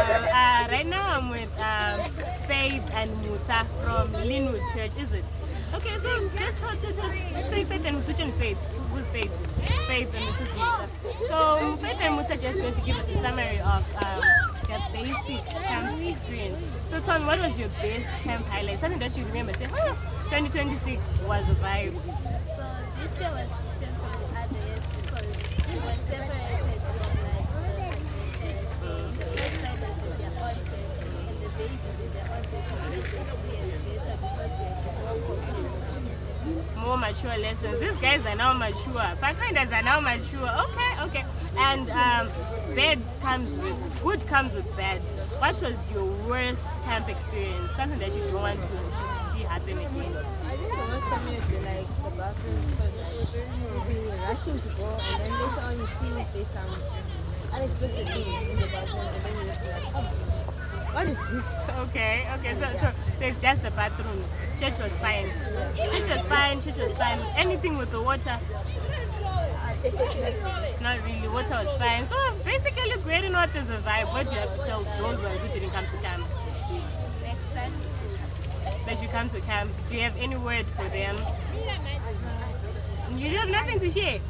Right now I'm with Faith and Musa from Linwood Church, is it? Okay, so just let's say Faith and Musa. Which one is Faith? Who's Faith? Faith and Mrs. Musa. So Faith and Musa just going to give us a summary of the basic camp experience. So tell me, what was your best camp highlight? Something that you remember, say, 2026 was a vibe. So this year was different from the other years because we were separated from like the grandfathers in their own church and the babies in their own church. So made the experience better because you have to more complex. More mature lessons. These guys are now mature. Pathfinders are now mature. Okay. And good comes with bad. What was your worst camp experience? Something that you don't want to see happen again? I think the worst for me would be like the bathrooms because you'll be rushing to go and then later on you see there's some unexpected things in the bathroom and then you just be like, oh, what is this? Okay. So it's just the bathrooms. Church was fine. Church was fine. Anything with the water? Not really. Water was fine. So basically, Gweru North is a vibe. What do you have to tell those ones who didn't come to camp? That you come to camp. Do you have any word for them? You have nothing to share.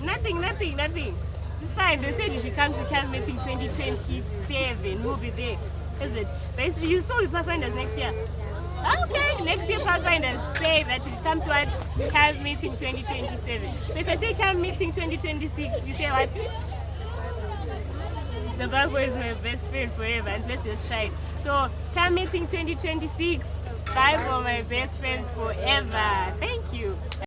Nothing. It's fine. They said you should come to Campmeeting 2027. We'll be there. Is it? Basically, you still be Pathfinders next year. Okay, next year Pathfinders say that you should come to what? Campmeeting 2027. So if I say Campmeeting 2026, you say what? The Bible is my best friend forever, and let's just try it. So Campmeeting 2026, bye for my best friends forever. Thank you.